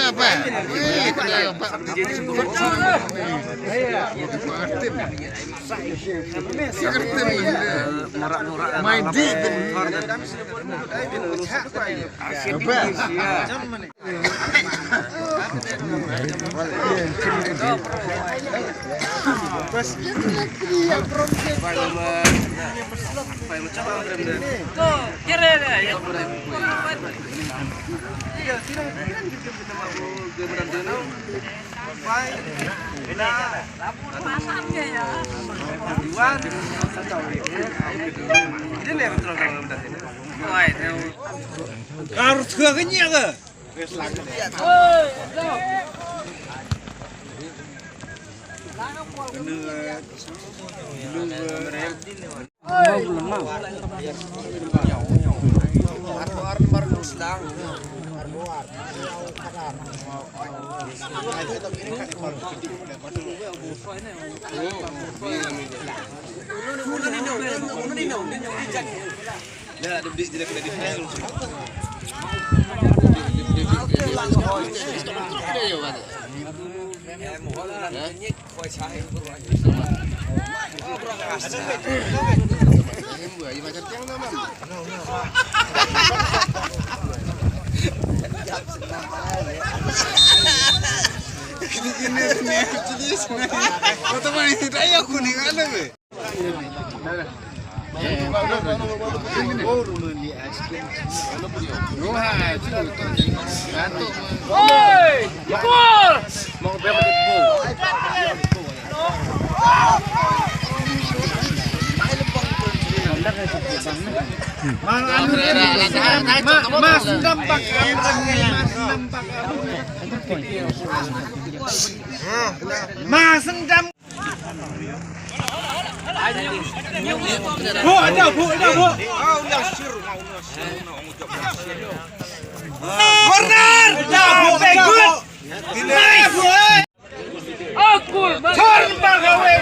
apa? Main di harus ke kenyang ke? Mas sendam. Bu, ada bu. Corner. Good. Aku. Turn back away.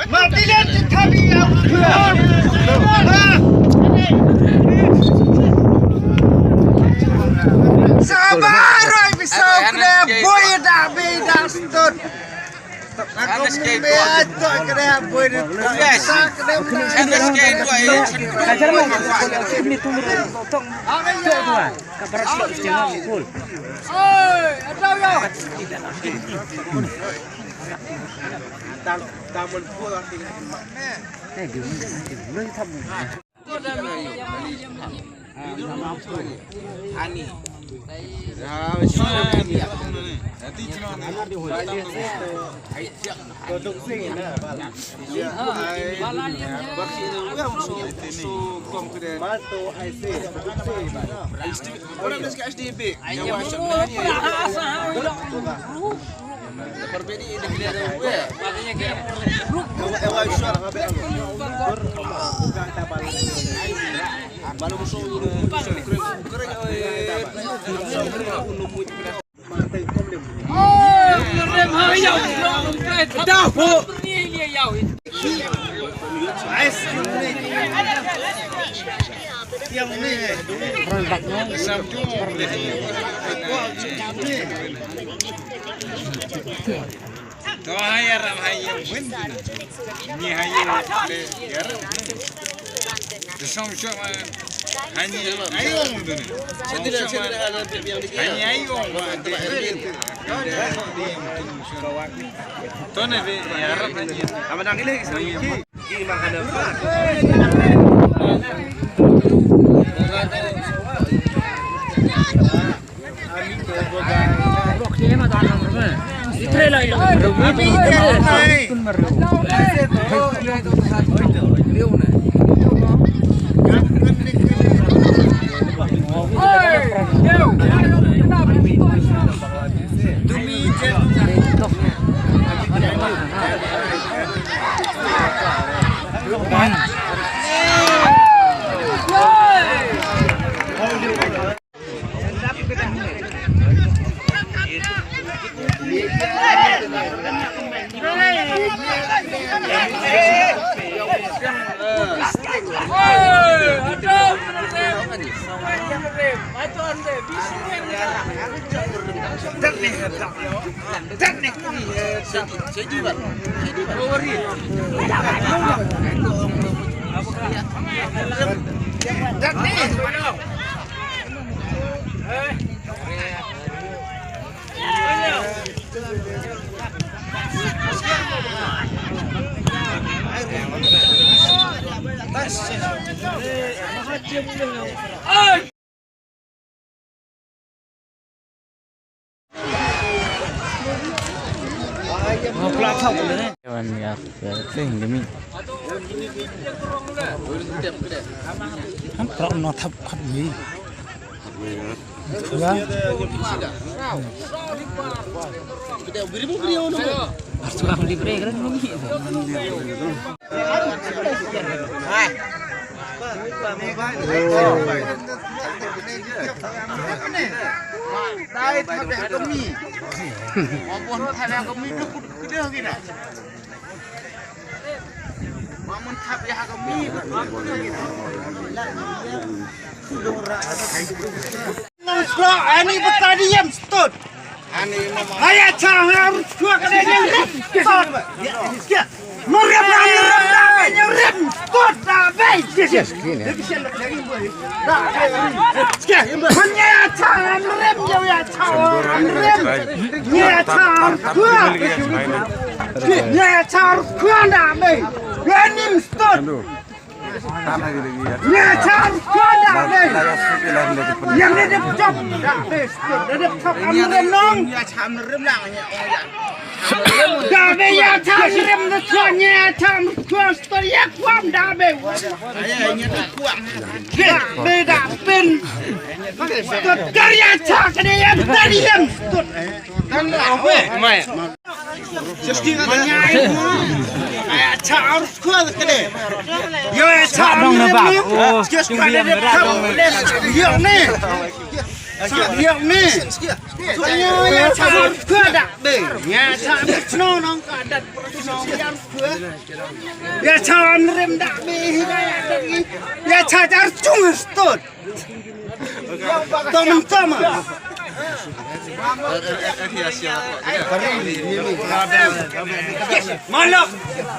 Martinez tadi sabar, bisa kena boy dah beda stut. Aku beto kena boy dah. Kena skate dua ini. Kajar mau ini tunggu tong. Kabar setengah full. Oi, ada ya. Tamun full arti. Gimana tamu? Ani. Kau hayar hayar win ni hayar le yar the song show hani ayo mudu ni hani ayo to ne be yar amadang ile ki makan apa Hey, ya sing demi kan pro no thap khat ni ya harus beli bre kan ni Đây thằng có mì. Bọn thằng có mì nó cứ đưa cái này. Mà mình thắp ra có mì nó cứ đưa cái này. Nó ani betadi yam stud. Ani nama. Ayah cahar gua kena yang stud. Merem nyerem stud dah baik. Yes. Hanya cahar merem jauh ya cahar merem. Ya cahar gua. Ya cahar gua dah baik. Yanim stud. Ya cahar gua dah baik. Yang ni dep dah baik stud. Dep top merem nong. Ya cahar merem lang ya. Dah baik ya cahar merem tu tuanya cahar gua stud ya kuam dah baik. Ayahnya tu kuam. Dah baik dah pin. Stud karya cahar kena yang tadi yang stud. Dan apa? Mai. Ayah cahar gua kena. Yo cahar merem ni. Sekali dia top. Yo ni. Hiệu nè, nhà chào cửa đã bể, nhà chào nó nong cả đặt nó giam cửa, nhà chào anh rem đã bể đây, nhà chào chào chung tốt, tom à. Malam,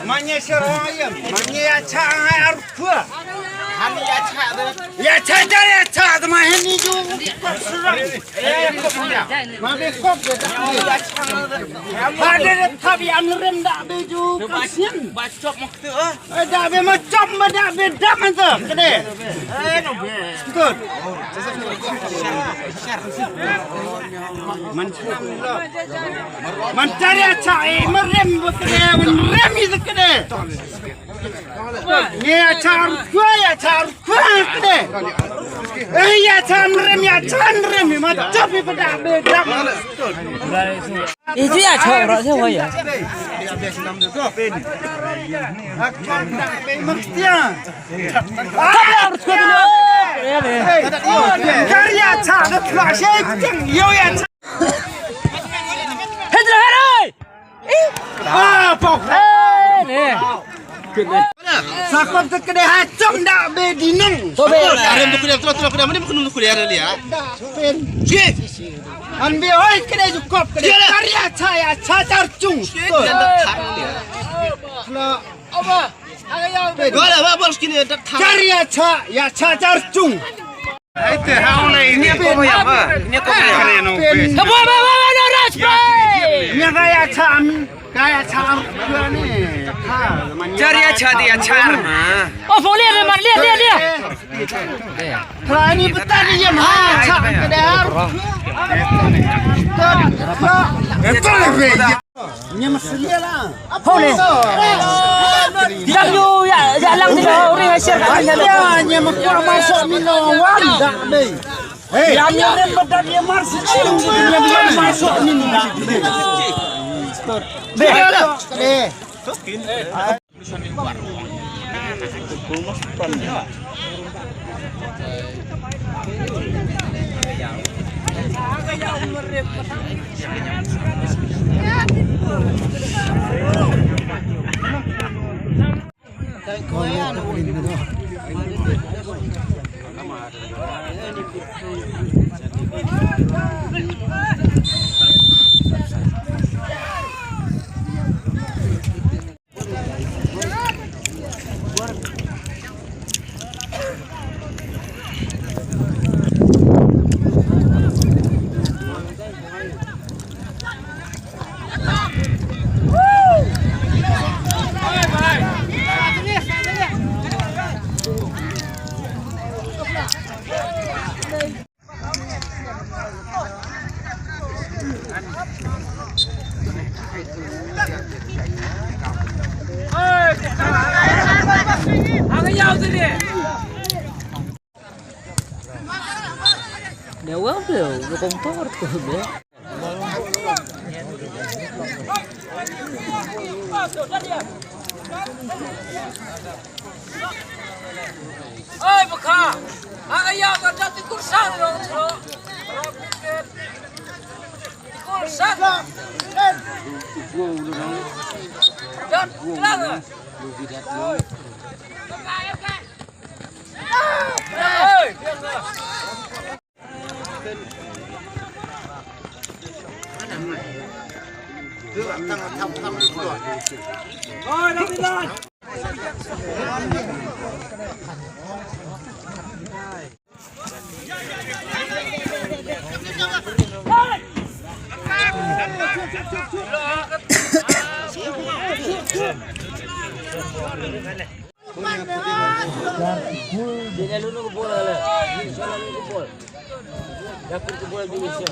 mana seraya, mana chào cửa. Ya cacar ya cacar mah ini juga serang. Mah besok ada tapi anrem dak beju kasian. Bacok maktu. Dak be macam dak be dak mantu kede. Betul. Mencari acai merem kede, merem itu kede. Ya cacar gua ya cacar gua kede. Ya cacar rem macam itu dak beda. itu ya cowok saya wah ya Akan dak be mestinya. harus kau dulu ya deh Karya cacar flash jeng yo ya. Hendra Heroy Pok. nih Sakop tu kede hacam dak be dineng. sobe Arem tu kuda, tulah mana bukan kuda ada lihat. Pen. An be oi kede cukup kede karya saya cacar cung. Apa? Dua lah, bos kini dah thang. Karya ya cacar cung. Itu haule ini kau yang apa? Ini kau yang apa Ini kaya cam ni. Cari dia car mah. oh boleh teman lihat Kalau ini betul dia mah cam kede harus. Itu lebih. Ini mesti lah. boleh yang you ya lang dia orang hasil Ya, nya masuk minum wan dak be. Yang ni betul dia masuk dia masuk minum dak be. Kau Dewa belum, udah kompor tuh ya. Oi baka, ayah kerja di kursan dong, kursan. Jangan bilang. Dia lalu nunggu bola lah. Salah nunggu bola. Dapur ke bola di Malaysia.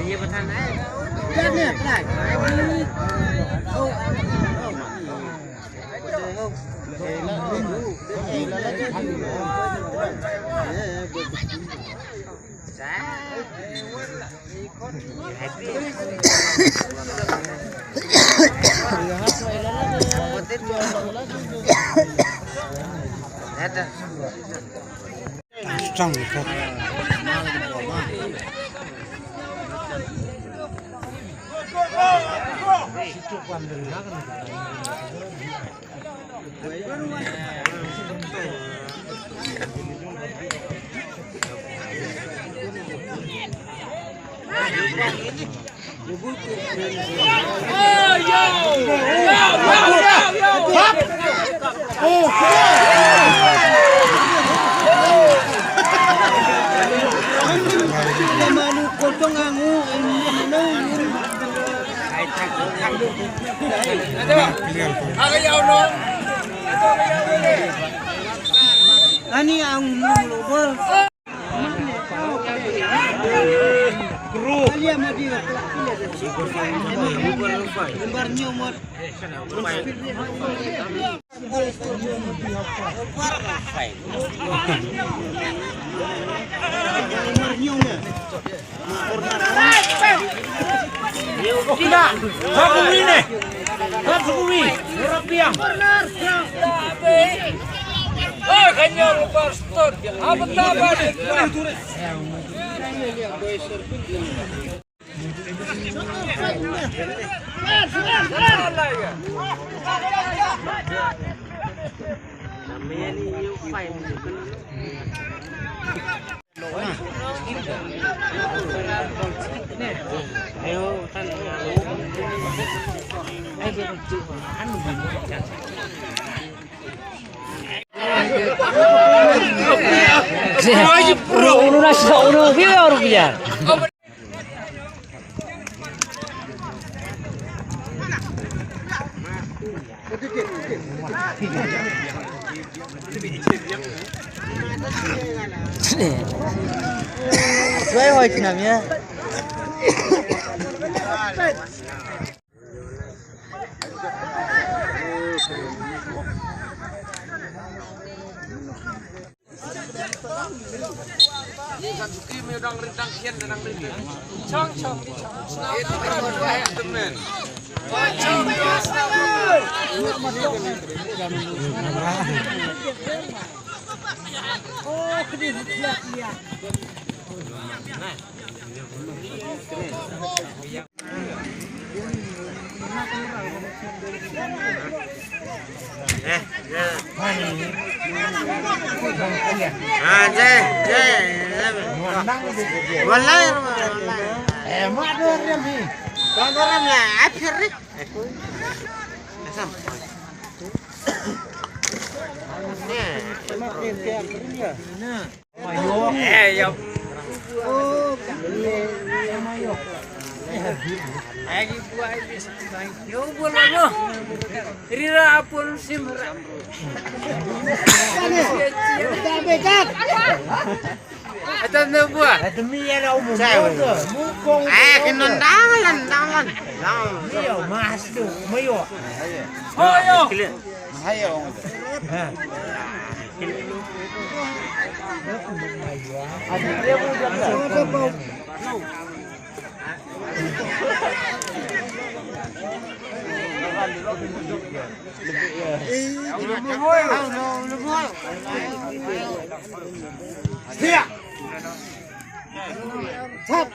Dia bertahan aja. Jangan nak. Ani ang lubol. Alia madi lembar nyumot. Tidak. Hakumi nih. Hakumi. Rupiah. Oh, kanya lupa stop. Apa tabar? Namanya ni U5. Ayo kan. Uno nasi uno video rupiah. Saya hoy namanya. Suki medang rendang kian dan rendang. Chong chong. Itu kan buat teman. Chong. Rira pun simra. Atau buah. Demi ya umum. Mukong. Dalan. Mio mas tu. Mio. Ayo. Thấp.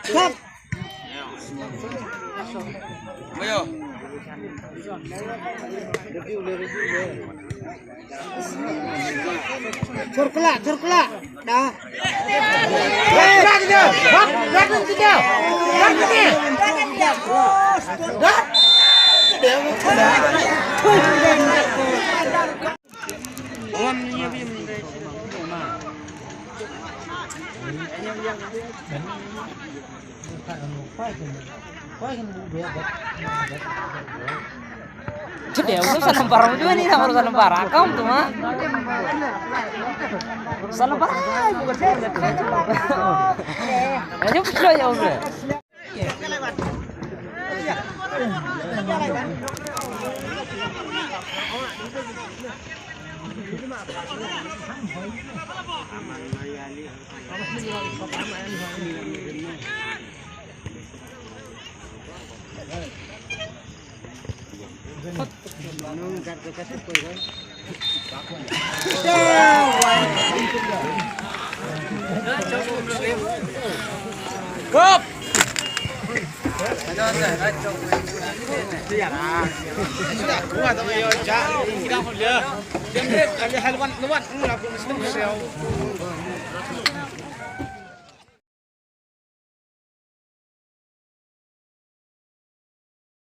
Ayo. Curkelak. Dah. Dia urusan lempar juga nih sama urusan lempar akam tuh mah. Urusan lempar bukan saya. Aja betul ya udah. Gop. Ada